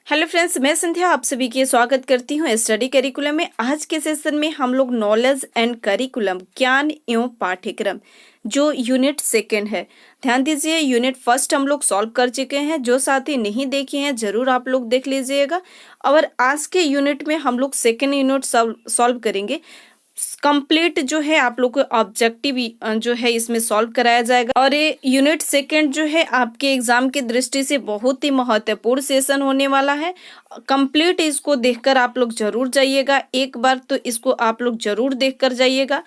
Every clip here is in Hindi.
हेलो फ्रेंड्स, मैं संध्या आप सभी की स्वागत करती हूँ स्टडी करिकुलम में। आज के सेशन में हम लोग नॉलेज एंड करिकुलम ज्ञान एवं पाठ्यक्रम जो यूनिट सेकंड है, ध्यान दीजिए। यूनिट फर्स्ट हम लोग सॉल्व कर चुके हैं। जो साथी नहीं देखे हैं जरूर आप लोग देख लीजिएगा। और आज के यूनिट में हम लोग सेकंड यूनिट सॉल्व करेंगे। कंप्लीट जो है आप लोग को ऑब्जेक्टिव जो है इसमें सॉल्व कराया जाएगा। और ये यूनिट सेकंड जो है आपके एग्जाम की दृष्टि से बहुत ही महत्वपूर्ण सेशन होने वाला है। कंप्लीट इसको देखकर आप लोग जरूर जाइएगा, एक बार तो इसको आप लोग जरूर देखकर जाइएगा।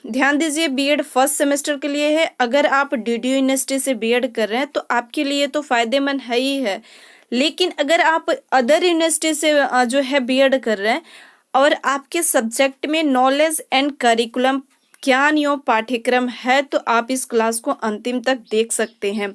ध्यान दीजिए, बीएड फर्स्ट सेमेस्टर के लिए है। अगर आप डीडीयू यूनिवर्सिटी से बीएड कर रहे हैं तो आपके लिए तो फायदेमंद है ही है, लेकिन अगर आप अदर यूनिवर्सिटी से जो है बीएड कर रहे हैं और आपके सब्जेक्ट में नॉलेज एंड करिकुलम ज्ञान एवं पाठ्यक्रम है तो आप इस क्लास को अंतिम तक देख सकते हैं।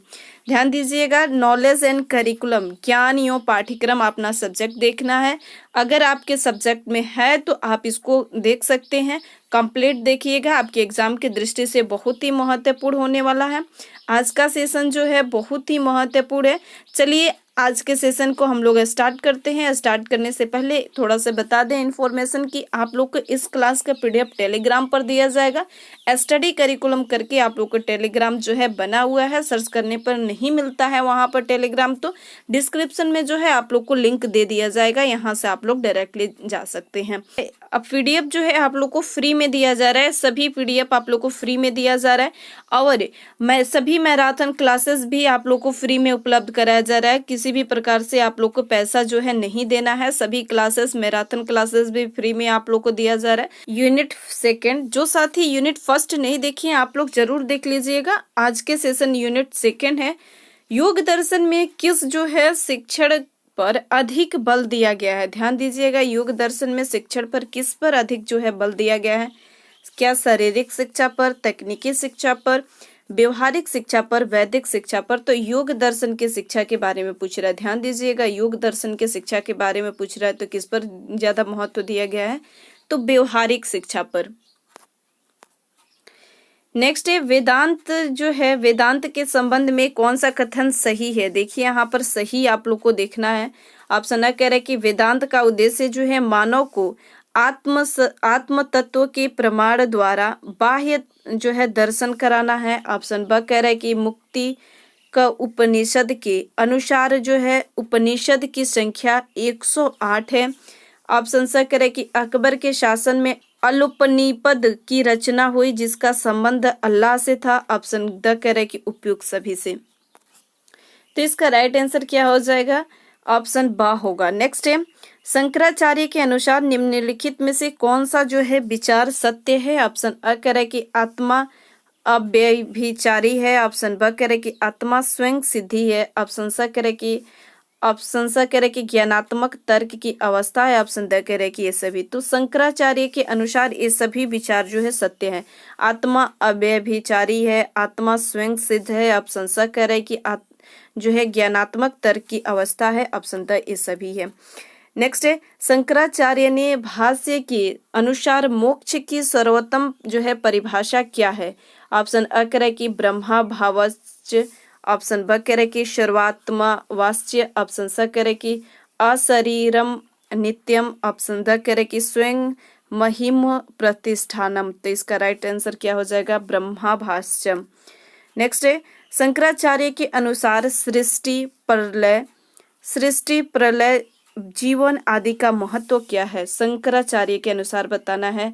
ध्यान दीजिएगा, नॉलेज एंड करिकुलम ज्ञान एवं पाठ्यक्रम अपना सब्जेक्ट देखना है। अगर आपके सब्जेक्ट में है तो आप इसको देख सकते हैं। कंप्लीट देखिएगा, आपके एग्जाम की दृष्टि से बहुत ही महत्वपूर्ण होने वाला है। आज का सेशन जो है बहुत ही महत्वपूर्ण है। चलिए आज के सेशन को हम लोग स्टार्ट करते हैं। स्टार्ट करने से पहले थोड़ा सा बता दें इन्फॉर्मेशन कि आप लोग को इस क्लास का पीडीएफ टेलीग्राम पर दिया जाएगा। स्टडी करिकुलम करके आप लोग को टेलीग्राम जो है बना हुआ है, सर्च करने पर नहीं मिलता है वहां पर टेलीग्राम, तो डिस्क्रिप्शन में जो है आप लोग को लिंक दे दिया जाएगा, यहाँ से आप लोग डायरेक्टली जा सकते हैं। अब पीडीएफ जो है आप लोग को फ्री में दिया जा रहा है, सभी पीडीएफ आप लोग को फ्री में दिया जा रहा है। और मैं सभी मैराथन क्लासेस भी आप लोग को फ्री में उपलब्ध कराया जा रहा है। किसी भी प्रकार से आप लोग को पैसा जो है नहीं देना है। सभी क्लासेस, मैराथन क्लासेस भी फ्री में आप लोग को दिया जा रहा है। यूनिट सेकंड, जो साथी यूनिट फर्स्ट नहीं देखिए आप लोग जरूर देख लीजिएगा। आज के सेशन यूनिट सेकंड है। योग दर्शन में किस जो है शिक्षण पर अधिक बल दिया गया है। ध्यान दीजिएगा, योग दर्शन में शिक्षण पर किस पर अधिक जो है बल दिया गया है। क्या शारीरिक शिक्षा पर, तकनीकी शिक्षा पर, व्यवहारिक शिक्षा पर, वैदिक शिक्षा पर? तो योग दर्शन की शिक्षा के बारे में पूछ रहा है। ध्यान दीजिएगा, योग दर्शन की शिक्षा के बारे में पूछ रहा है तो किस पर ज्यादा महत्व दिया गया है? तो व्यवहारिक शिक्षा पर। नेक्स्ट है वेदांत जो है, वेदांत के संबंध में कौन सा कथन सही है? देखिए यहाँ पर सही आप लोग को देखना है। ऑप्शन आ कह रहा है कि वेदांत का उद्देश्य जो है मानव को आत्म तत्व के प्रमाण द्वारा बाह्य जो है दर्शन कराना है। ऑप्शन ब कह रहा है कि मुक्ति का उपनिषद के अनुसार जो है उपनिषद की संख्या 108 है। ऑप्शन स कह रहा है कि अकबर के शासन में अलोपनिपद की रचना हुई जिसका संबंध अल्लाह से था। ऑप्शन द कह रहा है कि उपयुक्त सभी से। तो इसका राइट आंसर क्या हो जाएगा? ऑप्शन बा होगा। नेक्स्ट है, शंकराचार्य के अनुसार निम्नलिखित में से कौन सा जो है विचार सत्य है? ऑप्शन अ कह रहा है कि आत्मा अव्यभिचारी है। ऑप्शन ब कह रहा है कि आत्मा स्वयं सिद्धि है। ऑप्शन स कह रहा है कि ज्ञानात्मक तर्क की अवस्था है। ऑप्शन द कह रहा है कि ये सभी। तो शंकराचार्य के अनुसार ये सभी विचार जो है सत्य है। आत्मा अव्यभिचारी है, आत्मा स्वयं सिद्ध है। ऑप्शन स कह रहा है कि जो है ज्ञानात्मक तर्क की अवस्था है। ऑप्शन द ये सभी है। नेक्स्ट है, शंकराचार्य ने भाष्य के अनुसार मोक्ष की सर्वोत्तम जो है परिभाषा क्या है? ऑप्शन अ कह रहा है कि ब्रह्मा भावस्य। ऑप्शन ब कह रहा है कि सर्वात्मा वाच्य। ऑप्शन स कह रहा है कि अशरीरम नित्यम। ऑप्शन द कह रहा है कि स्वयं महिम प्रतिष्ठानम। तो इसका राइट आंसर क्या हो जाएगा? ब्रह्मा भाष्यम। नेक्स्ट है, शंकराचार्य के अनुसार सृष्टि प्रलय जीवन आदि का महत्व क्या है? शंकराचार्य के अनुसार बताना है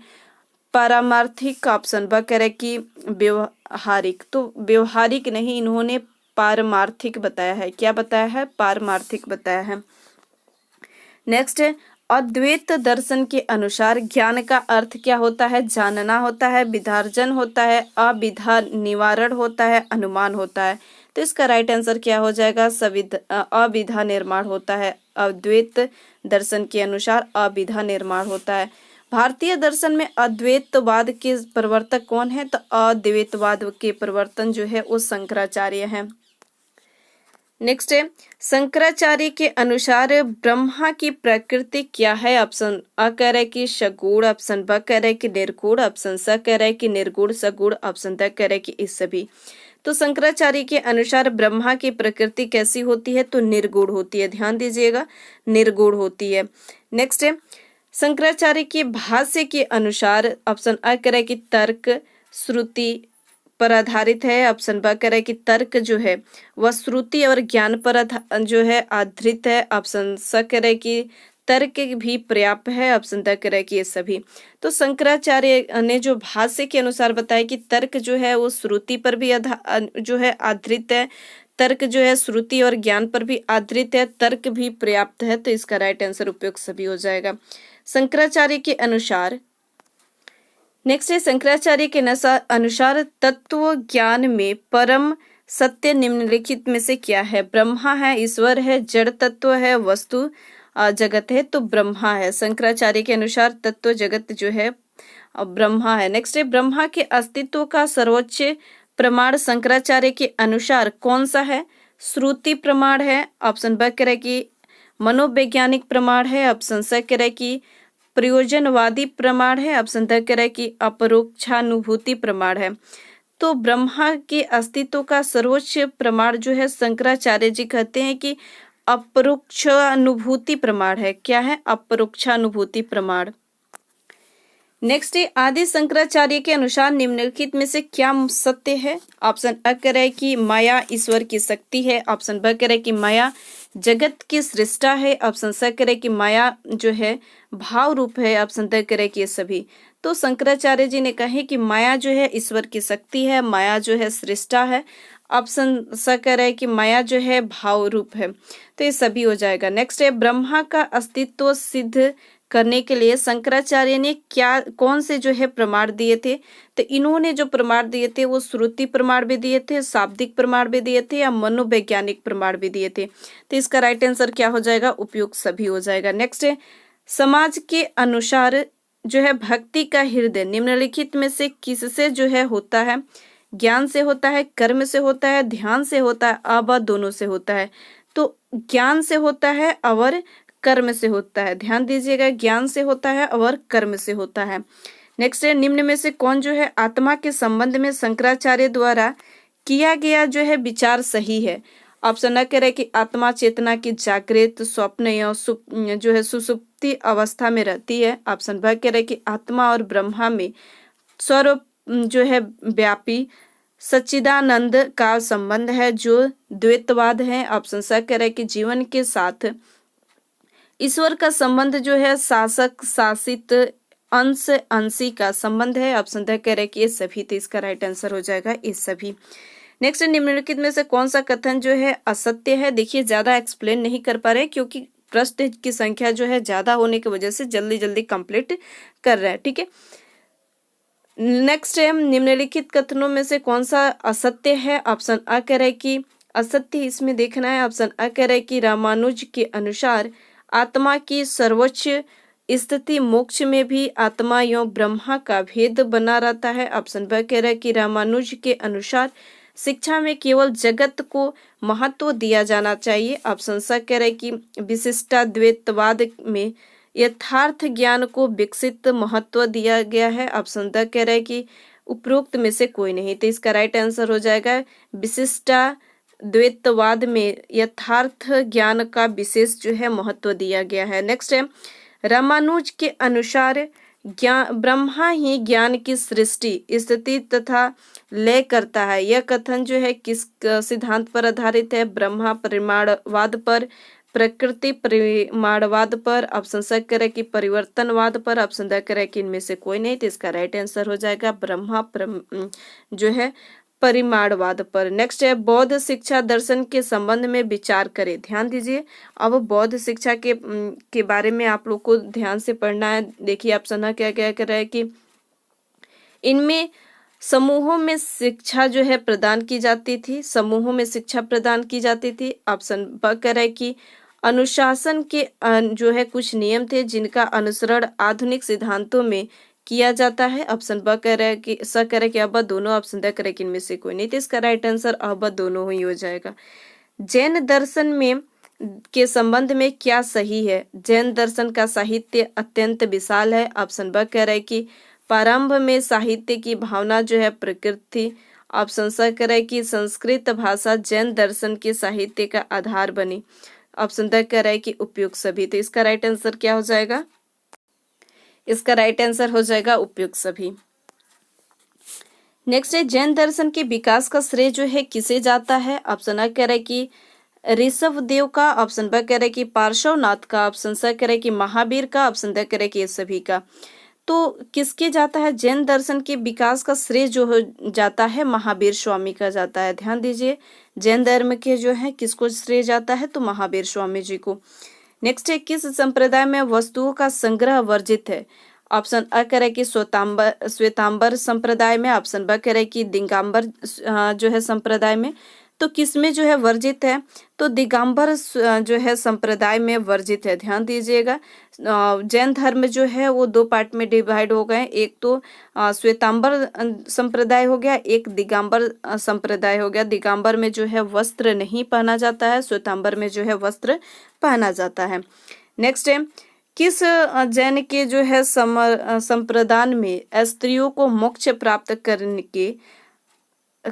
पारमार्थिक। ऑप्शन ब कह रहे कि व्यवहारिक। तो व्यवहारिक नहीं, इन्होंने पारमार्थिक बताया है। क्या बताया है? पारमार्थिक बताया है। नेक्स्ट है, अद्वैत दर्शन के अनुसार ज्ञान का अर्थ क्या होता है? जानना होता है, विधार्जन होता है, अविधा निवारण होता है, अनुमान होता है। तो इसका राइट आंसर क्या हो जाएगा? अविधा निर्माण होता है। अद्वैत दर्शन के अनुसार अविधा निर्माण होता है। भारतीय दर्शन में अद्वैतवाद के प्रवर्तक कौन है? तो अद्वैतवाद के प्रवर्तन जो है वो शंकराचार्य हैं। नेक्स्ट है, शंकराचार्य के अनुसार ब्रह्मा की प्रकृति क्या है? ऑप्शन अ कह रहा है कि सगुण। ऑप्शन ब कह रहा है कि निर्गुण। ऑप्शन स कह रहा है कि निर्गुण सगुण। ऑप्शन द कह रहा है कि इस सभी। तो शंकराचार्य के अनुसार ब्रह्मा की प्रकृति कैसी होती है, तो निर्गुण होती है। ध्यान दीजिएगा, निर्गुण होती है। नेक्स्ट है शंकराचार्य के भाष्य के अनुसार ऑप्शन अ कह रहा है कि तर्क श्रुति पर आधारित है। ऑप्शन ब कह रहा है कि तर्क जो है वह श्रुति और ज्ञान पर जो है आधारित है। ऑप्शन स कह रहा है कि तर्क भी पर्याप्त है। ऑप्शन द कह रहा है कि ये सभी। तो शंकराचार्य ने जो भाष्य के अनुसार बताया कि तर्क जो है वो श्रुति पर भी जो है आधारित है, तर्क जो है श्रुति और ज्ञान पर भी आधारित है, तर्क भी पर्याप्त है। तो इसका राइट आंसर उपयुक्त सभी हो जाएगा शंकराचार्य के अनुसार। नेक्स्ट है शंकराचार्य के अनुसार तत्व ज्ञान में परम सत्य निम्नलिखित में से क्या है? ब्रह्मा है, ईश्वर है, जड़ तत्व है, वस्तु जगत है। तो ब्रह्मा है। शंकराचार्य के अनुसार तत्व जगत जो है ब्रह्मा है। नेक्स्ट है ब्रह्मा के अस्तित्व का सर्वोच्च प्रमाण शंकराचार्य के अनुसार कौन सा है? श्रुति प्रमाण है। ऑप्शन ब कह रहा है कि मनोवैज्ञानिक प्रमाण है। ऑप्शन स कह रहा है कि प्रयोजनवादी प्रमाण है। ऑप्शन द कह रहा है कि अपरोक्षानुभूति प्रमाण है। तो ब्रह्मा के अस्तित्व का सर्वोच्च प्रमाण जो है शंकराचार्य जी कहते हैं कि अपरोक्षानुभूति प्रमाण है। क्या है? अपरोक्षानुभूति प्रमाण। नेक्स्ट है आदि शंकराचार्य के अनुसार निम्नलिखित में से क्या सत्य है? ऑप्शन अ कह रहा है कि माया ईश्वर की शक्ति है। ऑप्शन ब कह रहा है कि माया जगत की सृष्टा है। ऑप्शन स कह रहा है कि माया जो है भाव रूप है। ऑप्शन द कह रहा है कि ये सभी। तो शंकराचार्य जी ने कहे कि माया जो है ईश्वर की शक्ति है, माया जो है सृष्टा है। ऑप्शन स कह रहा है कि माया जो है भाव रूप है। तो ये सभी हो जाएगा। नेक्स्ट है ब्रह्मा का अस्तित्व सिद्ध करने के लिए शंकराचार्य ने कौन से जो है प्रमाण दिए थे? तो इन्होंने जो प्रमाण दिए थे वो श्रुति प्रमाण भी दिए थे, शाब्दिक प्रमाण भी दिए थे, या मनोवैज्ञानिक प्रमाण भी दिए थे। तो इसका राइट आंसर क्या हो जाएगा? उपयुक्त सभी हो जाएगा। नेक्स्ट है समाज के अनुसार जो है भक्ति का हृदय निम्नलिखित में से किससे जो है होता है? ज्ञान से होता है, कर्म से होता है, ध्यान से होता है, अब दोनों से होता है। तो ज्ञान से होता है और कर्म से होता है। ध्यान दीजिएगा, ज्ञान से होता है और कर्म से होता है। नेक्स्ट है निम्न में से कौन जो है आत्मा के संबंध में शंकराचार्य द्वारा किया गया जो है विचार सही है? ऑप्शन अ कह रहा है कि आत्मा चेतना की जागृत स्वप्न या जो है सुसुप्ति अवस्था में रहती है। ऑप्शन ब कह रहा है कि आत्मा और ब्रह्मा में स्वरूप जो है व्यापी सच्चिदानंद का संबंध है जो द्वैतवाद है। ऑप्शन स कह रहा है कि जीवन के साथ ईश्वर का संबंध जो है शासक शासित अंश अंशी का संबंध है। ऑप्शन द कह रहा है कि ये सभी। तो इसका राइट आंसर हो जाएगा ये सभी। नेक्स्ट निम्नलिखित में से कौन सा कथन जो है असत्य है? देखिए ज्यादा एक्सप्लेन नहीं कर पा रहे क्योंकि प्रश्न की संख्या जो है ज्यादा होने की वजह से जल्दी जल्दी कंप्लीट कर रहे हैं। ठीक है। नेक्स्ट है निम्नलिखित कथनों में से कौन सा असत्य है? ऑप्शन अ कह रहा है कि असत्य इसमें देखना है। ऑप्शन अ कह रहा है कि रामानुज के अनुसार आत्मा की सर्वोच्च स्थिति मोक्ष में भी आत्मा एवं ब्रह्मा का भेद बना रहता है। ऑप्शन ब कह रहा है कि रामानुज के अनुसार शिक्षा में केवल जगत को महत्व दिया जाना चाहिए। ऑप्शन स कह रहा है कि विशिष्टाद्वैतवाद में यथार्थ ज्ञान को विकसित महत्व दिया गया है। ऑप्शन द कह रहा है कि उपरोक्त में से कोई नहीं। तो इसका राइट आंसर हो जाएगा विशिष्टाद्वैतवाद में यथार्थ ज्ञान का विशेष जो है महत्व दिया गया है। नेक्स्ट है रामानुज के अनुसार ज्ञान ब्रह्मा ही ज्ञान की सृष्टि स्थिति तथा लय करता है। यह कथन जो है किस सिद्धांत पर आधारित है? ब्रह्मा परिमाणवाद पर, प्रकृति परिमाणवाद पर। ऑप्शन स कह रहा है कि परिवर्तनवाद पर। ऑप्शन द कह रहा है कि इनमें से कोई नहीं। तो इसका राइट आंसर हो जाएगा ब्रह्मा जो है परिमाणवाद पर। नेक्स्ट है बौद्ध शिक्षा दर्शन के संबंध में विचार करें। ध्यान दीजिए, अब बौद्ध शिक्षा के बारे में आप लोग को ध्यान से पढ़ना है। देखिए ऑप्शन क्या क्या कर रहा है कि इनमें समूहों में शिक्षा जो है प्रदान की जाती थी, समूहों में शिक्षा प्रदान की जाती थी। ऑप्शन ब कह रहा है कि अनुशासन के जो है कुछ नियम थे जिनका अनुसरण आधुनिक सिद्धांतों में किया जाता है। ऑप्शन ब कह रहा है कि स कह रहा है कि अब दोनों। ऑप्शन द कह रहा है कि इनमें से कोई नहीं। तो इसका राइट आंसर अब दोनों ही हो जाएगा। जैन दर्शन में के संबंध में क्या सही है? जैन दर्शन का साहित्य अत्यंत विशाल है। ऑप्शन ब कह रहा है कि प्रारंभ में साहित्य की भावना जो है प्रकृति ऑप्शन स करे कि संस्कृत भाषा जैन दर्शन के साहित्य का आधार बनी। ऑप्शन द करे कि उपयुक्त सभी। तो इसका राइट आंसर क्या हो जाएगा? इसका राइट आंसर हो जाएगा उपयुक्त सभी। नेक्स्ट है जैन दर्शन के विकास का श्रेय जो है किसे जाता है? ऑप्शन अ कह रहे कि ऋषभ देव का, ऑप्शन ब कह रहे कि पार्श्वनाथ का, ऑप्शन स कह रहे कि महावीर का, ऑप्शन द कह रहे कि ये सभी का। तो किसके जाता है? जैन दर्शन के विकास का श्रेय जो हो जाता है महावीर स्वामी का जाता है। ध्यान दीजिए, जैन धर्म के जो है किसको श्रेय जाता है? तो महावीर स्वामी जी को। नेक्स्ट है किस संप्रदाय में वस्तुओं का संग्रह वर्जित है? ऑप्शन अ करे कि श्वेतांबर संप्रदाय में, ऑप्शन ब करे कि दिगंबर जो है संप्रदाय में। तो किस में जो है वर्जित है? तो दिगंबर जो है संप्रदाय में वर्जित है। ध्यान दीजिएगा, जैन धर्म जो है वो दो पार्ट में डिवाइड हो गए। एक तो श्वेतांबर संप्रदाय हो गया, एक दिगंबर संप्रदाय हो गया। दिगंबर में जो है वस्त्र नहीं पहना जाता है, श्वेतांबर में जो है वस्त्र पहना जाता है। नेक्स्ट है किस जैन के जो है संप्रदाय में स्त्रियों को मोक्ष प्राप्त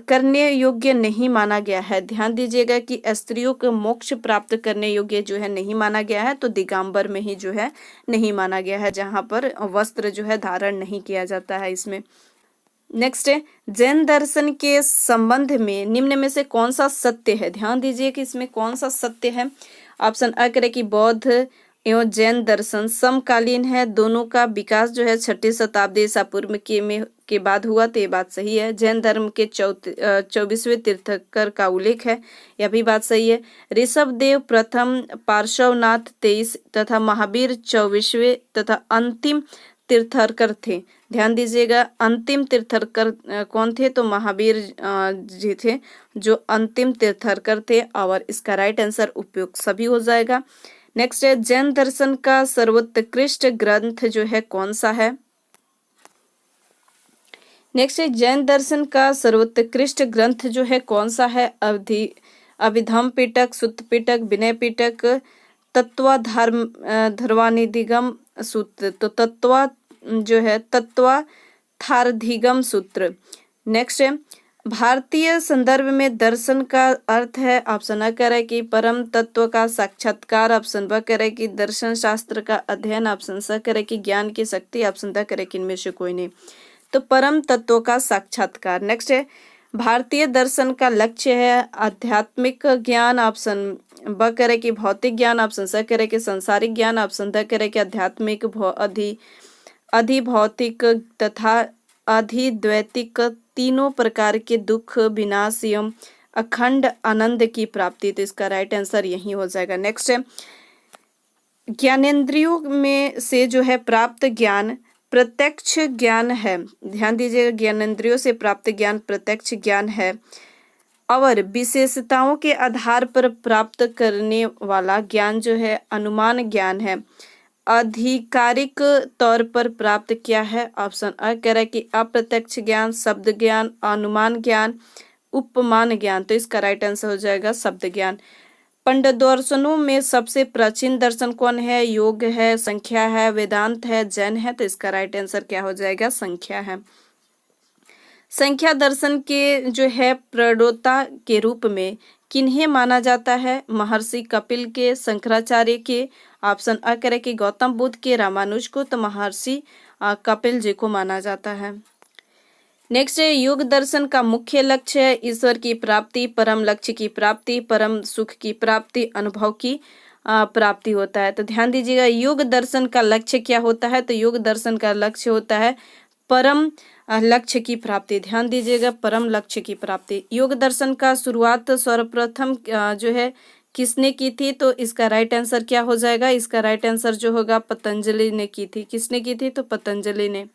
करने योग्य नहीं माना गया है? ध्यान दीजिएगा कि स्त्रियों को मोक्ष प्राप्त करने योग्य जो है नहीं माना गया है। तो दिगंबर में ही जो है नहीं माना गया है, जहां पर वस्त्र जो है धारण नहीं किया जाता है इसमें। नेक्स्ट है जैन दर्शन के संबंध में निम्न में से कौन सा सत्य है? ध्यान दीजिए कि इसमें कौन सा सत्य है। ऑप्शन अ करे कि बौद्ध एवं जैन दर्शन समकालीन है, दोनों का विकास जो है 6वीं शताब्दी ईसा पूर्व के बाद हुआ। तो ये बात सही है। जैन धर्म के 24वें तीर्थंकर का उल्लेख है, यह भी बात सही है। ऋषभ देव प्रथम, पार्श्वनाथ 23 तथा महावीर 24वें तथा अंतिम तीर्थंकर थे। ध्यान दीजिएगा, अंतिम तीर्थंकर कौन थे? तो महावीर जी थे जो अंतिम तीर्थंकर थे, और इसका राइट आंसर उपयुक्त सभी हो जाएगा। नेक्स्ट है जैन दर्शन का सर्वोत्कृष्ट ग्रंथ जो है कौन सा है? नेक्स्ट है जैन दर्शन का सर्वोत्कृष्ट ग्रंथ जो है कौन सा है? अभिधम पिटक, सुत्त पिटक, विनय पिटक, तत्वाधार्वानिधिगम सूत्र। तो तत्वाधार्धिगम सूत्र। नेक्स्ट है भारतीय संदर्भ में दर्शन का अर्थ है। ऑप्शन अ करे कि परम तत्व का साक्षात्कार, ऑप्शन ब करे कि दर्शन शास्त्र का अध्ययन, ऑप्शन स करे कि ज्ञान की शक्ति, ऑप्शन द करे कि इनमें से कोई नहीं। तो परम तत्व का साक्षात्कार। नेक्स्ट है भारतीय दर्शन का लक्ष्य है आध्यात्मिक ज्ञान, ऑप्शन ब करे कि भौतिक ज्ञान, ऑप्शन स करे कि संसारिक ज्ञान, ऑप्शन द करे कि आध्यात्मिक, अधिभौतिक तथा अधिद्वैतिक तीनों प्रकार के दुख, विनाश एवं अखंड आनंद की प्राप्ति। तो इसका राइट आंसर यही हो जाएगा। नेक्स्ट है ज्ञानेंद्रियों में से जो है प्राप्त ज्ञान प्रत्यक्ष ज्ञान है। ध्यान दीजिएगा, ज्ञानेंद्रियों से प्राप्त ज्ञान प्रत्यक्ष ज्ञान है, और विशेषताओं के आधार पर प्राप्त करने वाला ज्ञान जो है अनुमान ज्ञान है। आधिकारिक तौर पर प्राप्त किया है। ऑप्शन अ कह रहा है कि अप्रत्यक्ष ज्ञान, शब्द ज्ञान, अनुमान ज्ञान, उपमान ज्ञान। तो इसका राइट आंसर हो जाएगा शब्द ज्ञान। पंड दर्शनों में सबसे प्राचीन दर्शन कौन है? योग है, संख्या है, वेदांत है, जैन है। तो इसका राइट आंसर क्या हो जाएगा? संख्या है। संख्या दर्शन के जो है प्रौढ़ता के रूप में किन्हें माना जाता है? महर्षि कपिल के, शंकराचार्य के, ऑप्शन अ करे कि गौतम बुद्ध के, रामानुज को। तो महर्षि कपिल जी को माना जाता है। नेक्स्ट है योग दर्शन का मुख्य लक्ष्य है ईश्वर की प्राप्ति, परम लक्ष्य की प्राप्ति, परम सुख की प्राप्ति, अनुभव की प्राप्ति होता है। तो ध्यान दीजिएगा, योग दर्शन का लक्ष्य क्या होता है? तो योग दर्शन का लक्ष्य होता है परम लक्ष्य की प्राप्ति। ध्यान दीजिएगा, परम लक्ष्य की प्राप्ति। योग दर्शन का शुरुआत सर्वप्रथम जो है किसने की थी? तो इसका राइट आंसर क्या हो जाएगा? इसका राइट आंसर जो होगा पतंजलि ने की थी। किसने की थी? तो पतंजलि ने।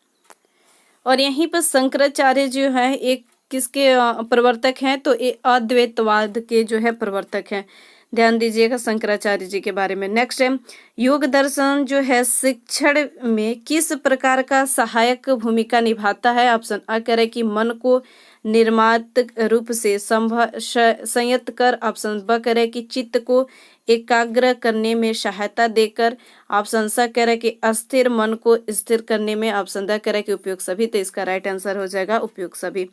और यहीं पर शंकराचार्य जो है एक किसके प्रवर्तक हैं? तो ये अद्वैतवाद के जो है प्रवर्तक हैं। ध्यान दीजिएगा शंकराचार्य जी के बारे में। नेक्स्ट है योग दर्शन जो है शिक्षण में किस प्रकार का सहायक भूमिका निभाता है? ऑप्शन अ करे कि मन को निर्मात रूप से संयत कर, ऑप्शन ब करे कि चित्त को एकाग्र करने में सहायता देकर, ऑप्शन स करे कि अस्थिर मन को स्थिर करने में, ऑप्शन द करे कि उपयुक्त सभी। तो इसका राइट आंसर हो जाएगा उपयुक्त सभी।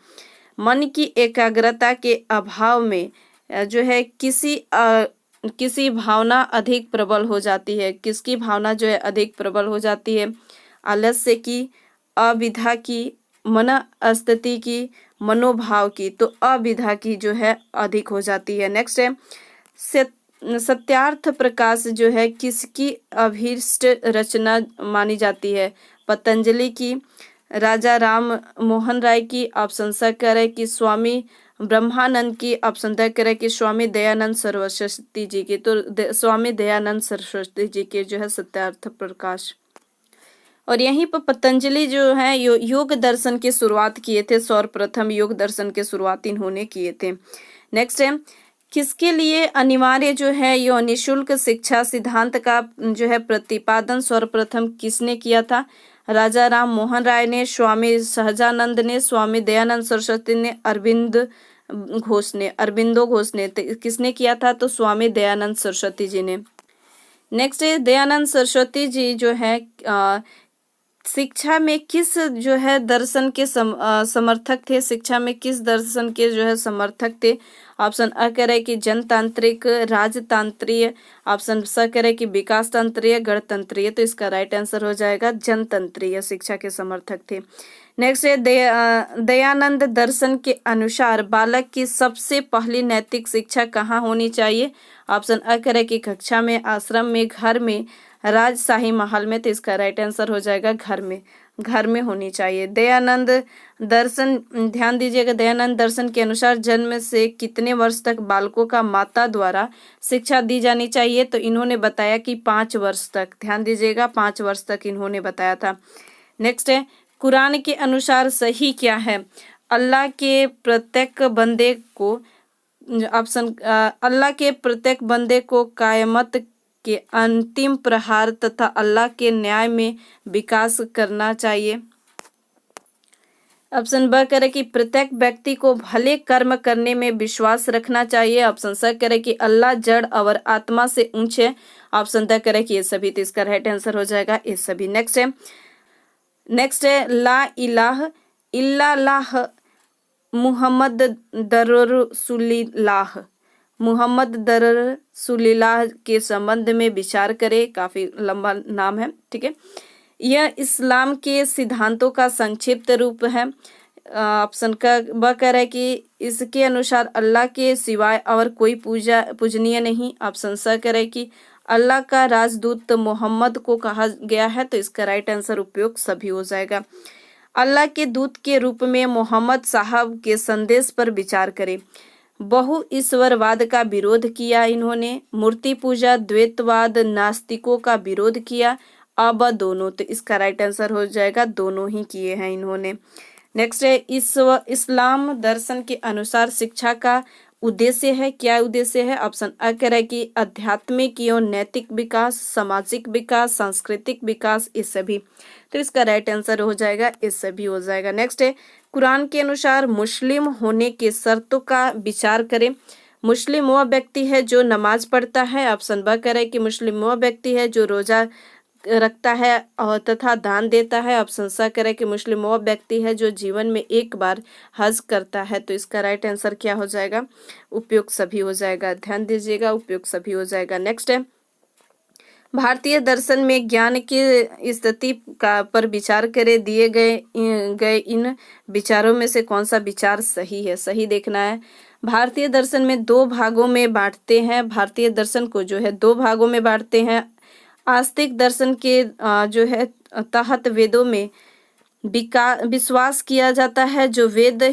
मन की एकाग्रता के अभाव में जो है किसी भावना अधिक प्रबल हो जाती है। किसकी भावना जो है अधिक प्रबल हो जाती है? आलस्य की, अविधा की, मन स्थिति की, मनोभाव की। तो अविधा की जो है अधिक हो जाती है। नेक्स्ट है सत्यार्थ प्रकाश जो है किसकी अभीष्ट रचना मानी जाती है? पतंजलि की, राजा राम मोहन राय की, ऑप्शन स करें कि स्वामी ब्रह्मानंद की, ऑप्शन द करें कि स्वामी दयानंद सरस्वती जी की। तो स्वामी दयानंद सरस्वती जी के जो है सत्यार्थ प्रकाश। और यहीं पर पतंजलि जो है योग दर्शन की शुरुआत किए थे। सर्वप्रथम योग दर्शन के शुरुआत इन्होंने किए थे। नेक्स्ट है किसके लिए अनिवार्य जो है यो निःशुल्क शिक्षा सिद्धांत का जो है प्रतिपादन सर्वप्रथम किसने किया था? राजा राम मोहन राय ने, स्वामी सहजानंद ने, स्वामी दयानंद सरस्वती ने, अरबिंदो घोष ने। किसने किया था? तो स्वामी दयानंद सरस्वती जी ने। नेक्स्ट है दयानंद सरस्वती जी जो है शिक्षा में किस जो है दर्शन के समर्थक थे? शिक्षा में किस दर्शन के जो है समर्थक थे? ऑप्शन अ करे कि जनतांत्रिक, राजतांत्रीय, ऑप्शन स करे कि विकास तंत्रीय, गणतंत्रीय। तो इसका राइट आंसर हो जाएगा जनतंत्रीय शिक्षा के समर्थक थे। नेक्स्ट है दयानंद दर्शन के अनुसार बालक की सबसे पहली नैतिक शिक्षा कहाँ होनी चाहिए? ऑप्शन अ करे कि कक्षा में, आश्रम में, घर में, राजशाही महल में। तो इसका राइट आंसर हो जाएगा घर में होनी चाहिए। दयानंद दर्शन, ध्यान दीजिएगा, दयानंद दर्शन के अनुसार जन्म से कितने वर्ष तक बालकों का माता द्वारा शिक्षा दी जानी चाहिए? तो इन्होंने बताया कि 5 वर्ष तक। ध्यान दीजिएगा 5 वर्ष तक इन्होंने बताया था। नेक्स्ट है कुरान के अनुसार सही क्या है? अल्लाह के प्रत्येक बंदे को, ऑप्शन अल्लाह के प्रत्येक बंदे को कायमत के अंतिम प्रहार तथा अल्लाह के न्याय में विकास करना चाहिए। ऑप्शन ब करे कि प्रत्येक व्यक्ति को भले कर्म करने में विश्वास रखना चाहिए। ऑप्शन स करे कि अल्लाह जड़ और आत्मा से ऊंचे। ऑप्शन द करे कि ये सभी। तो इसका राइट आंसर हो जाएगा ये सभी। नेक्स्ट है ला इलाह इल्लल्लाह मुहम्मद दर्रसुलिल्लाह। मुहम्मद दर्रसुलिल्लाह के संबंध में विचार करें। काफी लंबा नाम है, ठीक है। यह इस्लाम के सिद्धांतों का संक्षिप्त रूप है। ऑप्शन का ब कह रहा है कि इसके अनुसार अल्लाह के सिवाय और कोई पूजनीय नहीं। ऑप्शन स कह रहा है कि अल्लाह का राजदूत मोहम्मद को कहा गया है। तो इसका राइट आंसर उपयोग सभी हो जाएगा। अल्लाह के दूत के रूप में मोहम्मद साहब के संदेश पर विचार करें। बहु ईश्वरवाद का विरोध किया इन्होंने, मूर्ति पूजा, द्वैतवाद, नास्तिकों का विरोध किया, अब दोनों। तो इसका राइट आंसर हो जाएगा दोनों ही किए हैं इन्होंने। नेक्स्ट है इस्लाम दर्शन के अनुसार शिक्षा का उद्देश्य है। क्या उद्देश्य है? ऑप्शन अ कह रहा है कि आध्यात्मिक एवं नैतिक विकास, सामाजिक विकास, सांस्कृतिक विकास, ये सभी। तो इसका राइट आंसर हो जाएगा ये सभी हो जाएगा। नेक्स्ट है कुरान के अनुसार मुस्लिम होने के शर्तों का विचार करें। मुस्लिम वह व्यक्ति है जो नमाज पढ़ता है। ऑप्शन ब कह रहा है कि मुस्लिम वह व्यक्ति है जो रोजा रखता है और तथा दान देता है। ऑप्शन स कह रहा है कि मुस्लिम वह व्यक्ति है जो जीवन में एक बार हज करता है। तो इसका राइट आंसर क्या हो जाएगा? उपयुक्त सभी हो जाएगा। ध्यान दीजिएगा उपयुक्त सभी हो जाएगा। नेक्स्ट है भारतीय दर्शन में ज्ञान की स्थिति का पर विचार करें। दिए गए इन विचारों में से कौन सा विचार सही है? सही देखना है। भारतीय दर्शन में 2 भागों में बांटते हैं। भारतीय दर्शन को जो है 2 भागों में बांटते हैं। आस्तिक दर्शन के जो है तहत वेदों में विश्वास किया जाता है, जो वेद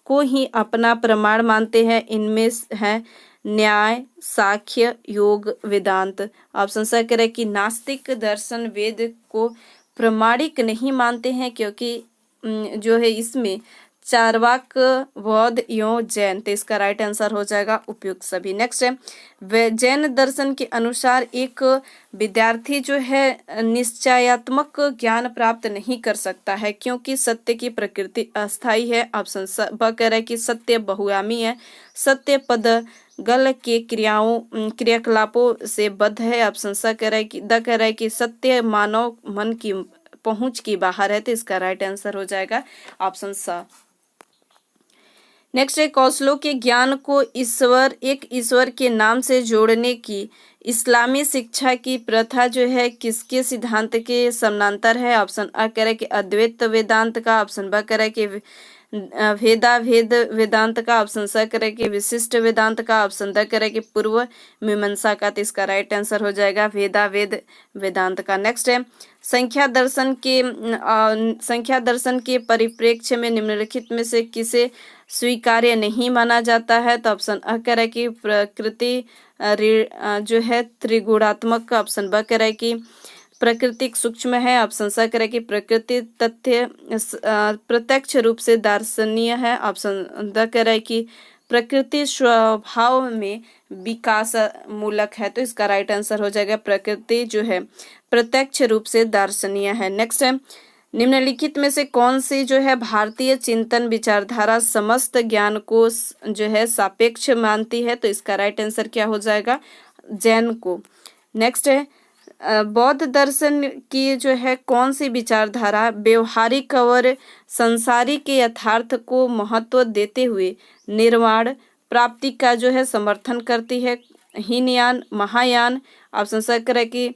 को ही अपना प्रमाण मानते हैं। इनमें है न्याय, साख्य, योग, वेदांत। ऑप्शन स कह रहे कि नास्तिक दर्शन वेद को प्रमाणिक नहीं मानते हैं, क्योंकि जो है इसमें चार्वाक, बौद्ध एवं जैन। तो इसका राइट आंसर हो जाएगा उपयुक्त सभी। नेक्स्ट है जैन दर्शन के अनुसार एक विद्यार्थी जो है निश्चयात्मक ज्ञान प्राप्त नहीं कर सकता है, क्योंकि सत्य की प्रकृति अस्थायी है। ऑप्शन ब कह रहा है कि सत्य बहुआयामी है। सत्य पद गल के क्रियाकलापों से बद्ध है। ऑप्शन स कह रहा है कि द कह रहा है कि सत्य मानव मन की पहुंच की बाहर है। तो इसका राइट आंसर हो जाएगा ऑप्शन स। नेक्स्ट है कौशलों के ज्ञान को एक ईश्वर के नाम से जोड़ने की इस्लामी शिक्षा की प्रथा जो है किसके सिद्धांत के समानांतर है? ऑप्शन अ कह रहा है कि अद्वैत वेदांत का, ऑप्शन ब कह रहा है कि भेद वेदांत का, ऑप्शन स कह रहा है कि विशिष्ट वेदांत का, ऑप्शन द कह रहा है कि पूर्व मीमांसा का। तो इसका राइट आंसर हो जाएगा वेद वेदांत का। नेक्स्ट है संख्या दर्शन के परिप्रेक्ष्य में निम्नलिखित में से किसे स्वीकार्य नहीं माना जाता है? तो ऑप्शन अ कह रहा है कि प्रकृति जो है त्रिगुणात्मक, ऑप्शन ब कह रहा है कि प्राकृतिक सूक्ष्म है, ऑप्शन स कह रहा है कि प्रकृति तथ्य प्रत्यक्ष रूप से दार्शनीय है, ऑप्शन द कह रहा है कि प्रकृति स्वभाव में विकास मूलक है। तो इसका राइट आंसर हो जाएगा प्रकृति जो है प्रत्यक्ष रूप से दार्शनीय है। नेक्स्ट है निम्नलिखित में से कौन सी जो है भारतीय चिंतन विचारधारा समस्त ज्ञान को जो है सापेक्ष मानती है? तो इसका राइट आंसर क्या हो जाएगा? जैन को। नेक्स्ट है बौद्ध दर्शन की जो है कौन सी विचारधारा व्यवहारिक और संसारी के यथार्थ को महत्व देते हुए निर्वाण प्राप्ति का जो है समर्थन करती है? हीनयान, महायान, ऑप्शन स कह रहा है कि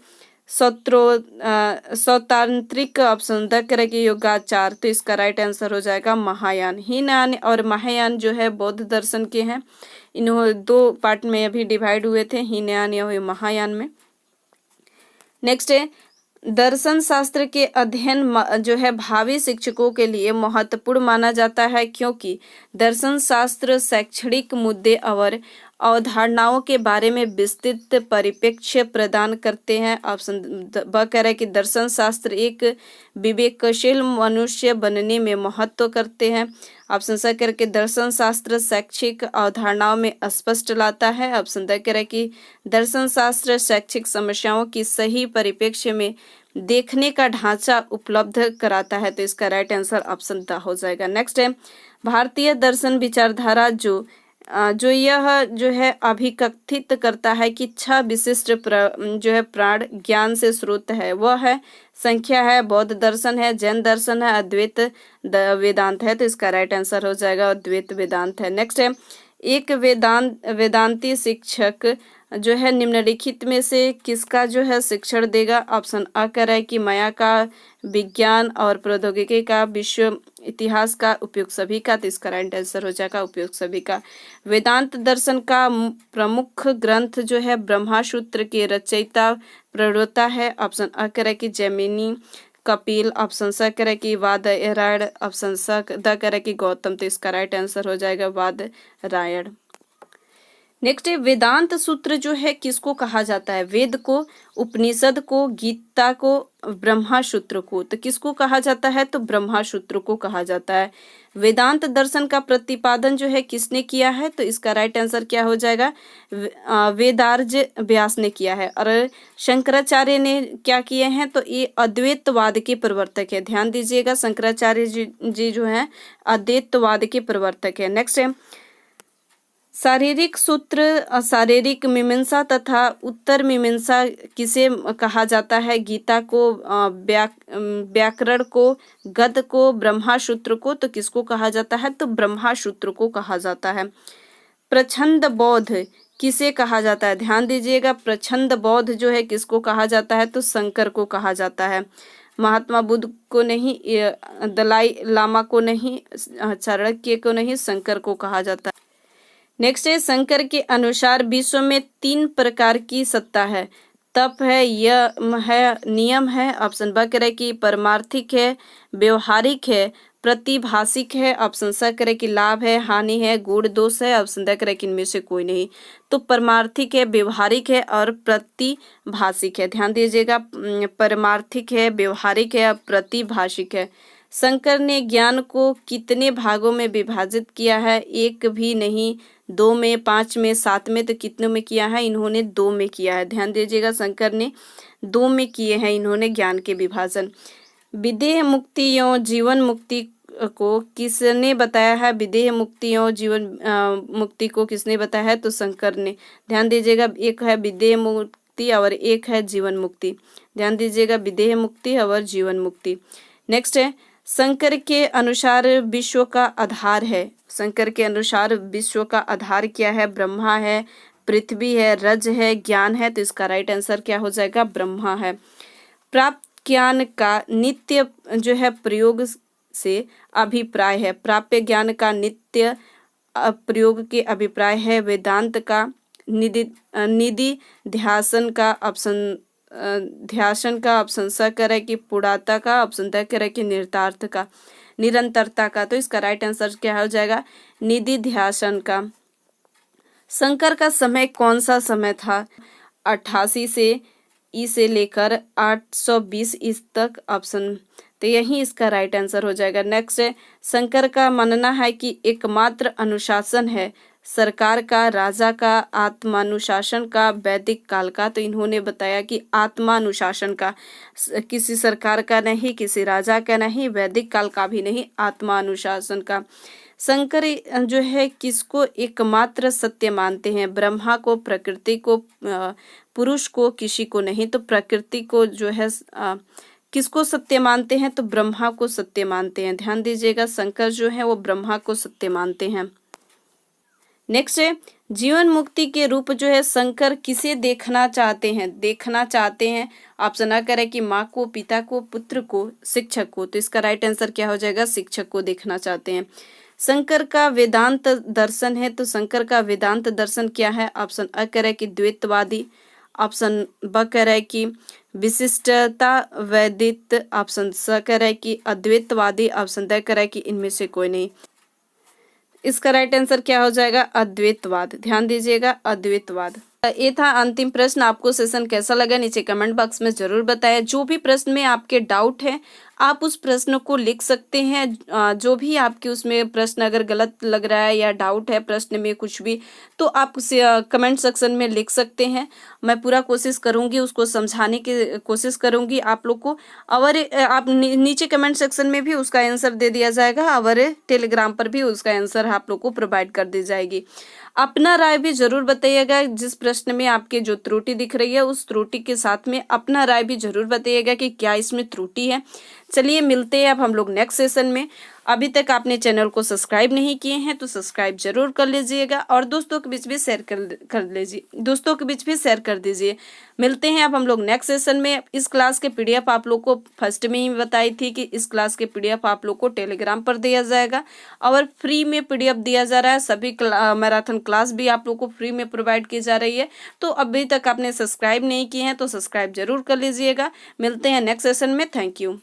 सौतांत्रिक, ऑप्शन द कह रहा है कि योगाचार। तो इसका राइट आंसर हो जाएगा महायान। हीनयान और महायान जो है बौद्ध दर्शन के हैं, इन्होंने दो पार्ट में अभी डिवाइड हुए थे, हीनयान या महायान में। नेक्स्ट है दर्शन शास्त्र के अध्ययन जो है भावी शिक्षकों के लिए महत्वपूर्ण माना जाता है क्योंकि दर्शन शास्त्र शैक्षणिक मुद्दे और अवधारणाओं के बारे में विस्तृत परिप्रेक्ष्य प्रदान करते हैं। ऑप्शन ब कह रहा है कि दर्शन शास्त्र एक विवेकशील मनुष्य बनने में महत्व करते हैं। ऑप्शन स कह रहा है कि दर्शन शास्त्र शैक्षिक अवधारणाओं में स्पष्ट लाता है। ऑप्शन द कह रहा है कि दर्शन शास्त्र शैक्षिक समस्याओं की सही परिप्रेक्ष्य में देखने का ढांचा उपलब्ध कराता है। तो इसका राइट आंसर ऑप्शन द हो जाएगा। नेक्स्ट है भारतीय दर्शन विचारधारा जो यह जो है अभिकथित करता है कि 6 विशिष्ट जो है प्राण ज्ञान से स्रोत है, वह है संख्या है, बौद्ध दर्शन है, जैन दर्शन है, अद्वैत वेदांत है। तो इसका राइट आंसर हो जाएगा अद्वैत वेदांत है। नेक्स्ट है एक वेदांती शिक्षक जो है निम्नलिखित में से किसका जो है शिक्षण देगा? ऑप्शन अ कह रहा है कि माया का, विज्ञान और प्रौद्योगिकी का, विश्व इतिहास का, उपयोग सभी का। तो इसका राइट आंसर हो जाएगा उपयोग सभी का। वेदांत दर्शन का प्रमुख ग्रंथ जो है ब्रह्मसूत्र के रचयिता प्रवक्ता है। ऑप्शन अ कह रहा है कि जैमिनी, कपिल, ऑप्शन स कह रहा है कि वादरायण, ऑप्शन स द कह रहा है कि गौतम। तो इसका राइट आंसर हो जाएगा वादरायण। नेक्स्ट है वेदांत सूत्र जो है किसको कहा जाता है? वेद को, उपनिषद को, गीता को, ब्रह्मसूत्र को। तो किसको कहा जाता है? तो ब्रह्मसूत्र को कहा जाता है। वेदांत दर्शन का प्रतिपादन जो है किसने किया है? तो इसका राइट आंसर क्या हो जाएगा? वेदार्ज व्यास ने किया है। और शंकराचार्य ने क्या किए हैं? तो ये अद्वैतवाद के प्रवर्तक है। ध्यान दीजिएगा शंकराचार्य जी जो है अद्वैतवाद के प्रवर्तक है। नेक्स्ट है शारीरिक सूत्र, शारीरिक मीमांसा तथा उत्तर मीमांसा किसे कहा जाता है? गीता को, व्याकरण को, गद को, ब्रह्मसूत्र को। तो किसको कहा जाता है? तो ब्रह्मसूत्र को कहा जाता है। प्रछंद बौद्ध किसे कहा जाता है? ध्यान दीजिएगा प्रछंद बौद्ध जो है किसको कहा जाता है? तो शंकर को कहा जाता है। महात्मा बुद्ध को नहीं, दलाई लामा को नहीं, चाणक्य को नहीं, शंकर को कहा जाता है। नेक्स्ट है शंकर के अनुसार विश्व में 3 प्रकार की सत्ता है। तप है, यम है, नियम है। ऑप्शन ब कह रहा है कि परमार्थिक है, व्यवहारिक है, प्रतिभाषिक है। ऑप्शन स कह रहा है कि लाभ है, हानि है, गुण दोष है। ऑप्शन द कह रहा है कि इनमें से कोई नहीं। तो परमार्थिक है, व्यवहारिक है और प्रतिभाषिक है। ध्यान दीजिएगा परमार्थिक है, व्यवहारिक है और प्रतिभाषिक है। शंकर ने ज्ञान को कितने भागों में विभाजित किया है? एक भी नहीं, 2 में, 5 में, 7 में। तो कितनों में किया है? इन्होंने 2 में किया है। ध्यान दीजिएगा शंकर ने 2 में किए हैं इन्होंने ज्ञान के विभाजन। विदेह मुक्ति एवं जीवन मुक्ति को किसने बताया है? विदेह मुक्ति एवं जीवन मुक्ति को किसने बताया है? तो शंकर ने। ध्यान दीजिएगा एक है विदेह मुक्ति और एक है जीवन मुक्ति। ध्यान दीजिएगा विदेह मुक्ति और जीवन मुक्ति। नेक्स्ट है शंकर के अनुसार विश्व का आधार है। शंकर के अनुसार विश्व का आधार क्या है? ब्रह्मा है, पृथ्वी है, रज है, ज्ञान है। तो इसका राइट आंसर क्या हो जाएगा? ब्रह्मा है। प्राप्त ज्ञान का नित्य जो है प्रयोग से अभिप्राय है। प्राप्य ज्ञान का नित्य प्रयोग के अभिप्राय है। वेदांत का, निधि ध्यासन का ऑप्शन ध्यासन का ऑप्शन स करे कि पूर्णता का, ऑप्शन द करे कि निरतार्थ का, निरंतरता का। तो इसका राइट आंसर क्या हो जाएगा? निधि ध्यासन का। शंकर का समय कौन सा समय था? 88 से लेकर 820 ईस तक, ऑप्शन, तो यही इसका राइट आंसर हो जाएगा। नेक्स्ट है, शंकर का मानना है कि एकमात्र अनुशासन है सरकार का, राजा का, आत्मानुशासन का, वैदिक काल का। तो इन्होंने बताया कि आत्मानुशासन का, किसी सरकार का नहीं, किसी राजा का नहीं, वैदिक काल का भी नहीं, आत्मानुशासन का। शंकर जो है किसको एकमात्र सत्य मानते हैं? ब्रह्मा को, प्रकृति को, पुरुष को, किसी को नहीं। तो प्रकृति को जो है किसको सत्य मानते हैं? तो ब्रह्मा को सत्य मानते हैं। ध्यान दीजिएगा, शंकर जो है वो ब्रह्मा को सत्य मानते हैं। नेक्स्ट है, जीवन मुक्ति के रूप जो है शंकर किसे देखना चाहते हैं? देखना चाहते हैं, ऑप्शन अ करें कि माँ को, पिता को, पुत्र को, शिक्षक को। तो इसका राइट आंसर क्या हो जाएगा? शिक्षक को देखना चाहते हैं। शंकर का वेदांत दर्शन है, तो शंकर का वेदांत दर्शन क्या है? ऑप्शन अ करें कि द्वैतवादी, ऑप्शन ब करें कि विशिष्टता वैदित, ऑप्शन स करें कि अद्वैतवादी, ऑप्शन द करें कि इनमें से कोई नहीं। इसका राइट आंसर क्या हो जाएगा? अद्वैतवाद। ध्यान दीजिएगा, अद्वैतवाद। ये था अंतिम प्रश्न। आपको सेशन कैसा लगा नीचे कमेंट बॉक्स में जरूर बताएं। जो भी प्रश्न में आपके डाउट है आप उस प्रश्न को लिख सकते हैं। जो भी आपके उसमें प्रश्न अगर गलत लग रहा है या डाउट है प्रश्न में कुछ भी, तो आप उसे कमेंट सेक्शन में लिख सकते हैं। मैं पूरा कोशिश करूंगी उसको समझाने की कोशिश करूंगी आप लोग को। और आप नीचे कमेंट सेक्शन में भी उसका आंसर दे दिया जाएगा और टेलीग्राम पर भी उसका आंसर आप लोग को प्रोवाइड कर दी जाएगी। अपना राय भी जरूर बताइएगा। जिस प्रश्न में आपके जो त्रुटि दिख रही है उस त्रुटि के साथ में अपना राय भी जरूर बताइएगा कि क्या इसमें त्रुटि है। चलिए मिलते हैं अब हम लोग नेक्स्ट सेशन में। अभी तक आपने चैनल को सब्सक्राइब नहीं किए हैं तो सब्सक्राइब जरूर कर लीजिएगा और दोस्तों के बीच भी शेयर कर लीजिए, दोस्तों के बीच भी शेयर कर दीजिए। मिलते हैं अब हम लोग नेक्स्ट सेशन में। इस क्लास के पीडीएफ आप लोग को फर्स्ट में ही बताई थी कि इस क्लास के पीडीएफ आप लोग को टेलीग्राम पर दिया जाएगा और फ्री में पीडीएफ दिया जा रहा है। सभी मैराथन क्लास भी आप लोग को फ्री में प्रोवाइड की जा रही है। तो अभी तक आपने सब्सक्राइब नहीं किए हैं तो सब्सक्राइब जरूर कर लीजिएगा। मिलते हैं नेक्स्ट सेशन में। Thank you.